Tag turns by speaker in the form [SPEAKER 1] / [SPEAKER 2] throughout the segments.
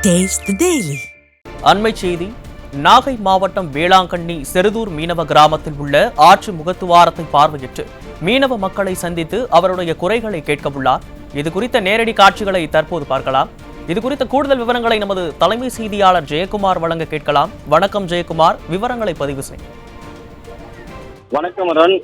[SPEAKER 1] Taste the Daily.
[SPEAKER 2] அண்மை செய்தி. நாகை மாவட்டம் வேளாங்கண்ணி செருதூர் மீனவ கிராமத்தில் உள்ள ஆற்று முகத்துவாரத்தை பார்வையிட்டு மீனவ மக்களை சந்தித்து அவருடைய குறைகளை கேட்கவுள்ளார். இது குறித்த நேரடி காட்சிகளை தற்போது பார்க்கலாம். இது குறித்த கூடுதல் விவரங்களை நமது தலைமை செய்தியாளர் ஜெயக்குமார் வழங்க கேட்கலாம். வணக்கம் ஜெயக்குமார், விவரங்களை பதிவு செய்யும்.
[SPEAKER 3] வணக்கம் அருண்.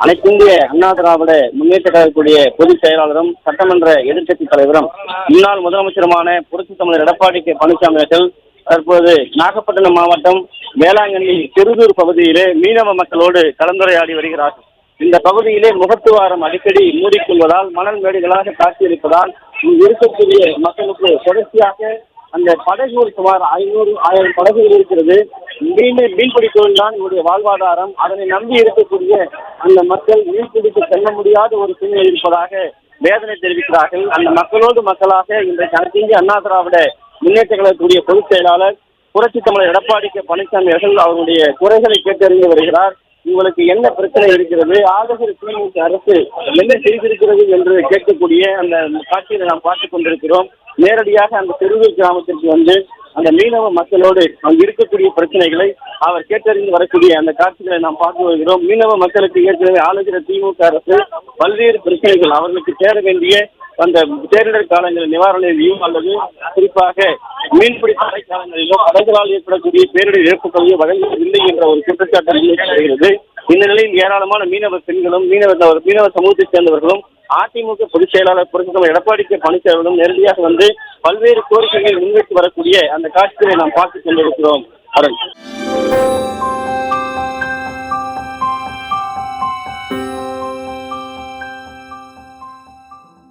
[SPEAKER 3] அனைத்து இந்திய அண்ணா திராவிட முன்னேற்ற கழகத்துடைய பொதுச் செயலாளரும் சட்டமன்ற எதிர்க்கட்சித் தலைவரும் முன்னாள் முதலமைச்சருமான புரட்சித் தமிழர் எடப்பாடி கே பழனிசாமி அவர்கள் தற்போது நாகப்பட்டினம் மாவட்டம் வேளாங்கண்ணி செருதூர் பகுதியிலே மீனவ மக்களோடு கலந்துரையாடி வருகிறார். இந்த பகுதியிலே முகத்துவாரம் அடிக்கடி மூடிக்கொள்வதால் மணல் மேடுகளாக காட்சியளிப்பதால் இங்கு இருக்கக்கூடிய மக்களுக்கு தொடர்ச்சியாக அந்த படகுகள் சுமார் 500-1000 படகுகள் இருக்கிறது. மீன்பிடி தொழில் தான் இவருடைய வாழ்வாதாரம். அதனை நம்பி இருக்கக்கூடிய அந்த மக்கள் மீன்பிடித்து செல்ல முடியாத ஒரு சூழ்நிலை இருப்பதாக வேதனை தெரிவிக்கிறார்கள். அந்த மக்களோடு மக்களாக இன்றைக்கு அனைத்து இந்திய அண்ணா திராவிட முன்னேற்ற கழகத்துடைய பொதுச் செயலாளர் புரட்சித் தமிழர் எடப்பாடி கே பழனிசாமி அவர்கள் அவருடைய குறைகளை கேட்டறிந்து வருகிறார். உங்களுக்கு என்ன பிரச்சனை இருக்கிறது, ஆளுகிற திமுக அரசு என்ன செய்திருக்கிறது என்று கேட்கக்கூடிய அந்த காட்சியை நாம் பார்த்துக் கொண்டிருக்கிறோம். நேரடியாக அந்த செருதூர் கிராமத்திற்கு வந்து அந்த மீனவ மக்களோடு அங்கு இருக்கக்கூடிய பிரச்சனைகளை அவர் கேட்டறிந்து வரக்கூடிய அந்த காட்சிகளை நாம் பார்த்து வருகிறோம். மீனவ மக்களுக்கு ஏற்கனவே ஆளுகிற திமுக அரசு பல்வேறு பிரச்சனைகள் அவர்களுக்கு சேர வேண்டிய அந்த பேரிடர் காலங்களில் நிவாரணையையும் அல்லது குறிப்பாக மீன்பிடி தடை காலங்களிலும் படகுகளால் ஏற்படக்கூடிய பேரிடர் இழப்புகளையும் வழங்குவதில்லை என்ற ஒரு குற்றச்சாட்டு முன்வைக்கப்படுகிறது. இந்த நிலையில் ஏராளமான மீனவ பெண்களும் மீனவ சமூகத்தைச் சேர்ந்தவர்களும் அதிமுக பொதுச் செயலாளர் புரட்சித் தமிழர் எடப்பாடி கே பழனிசாமியும் நேரடியாக வந்து பல்வேறு கோரிக்கைகளை முன்வைத்து வரக்கூடிய அந்த காட்சிகளை நாம் பார்த்துக் கொண்டிருக்கிறோம். அருண்.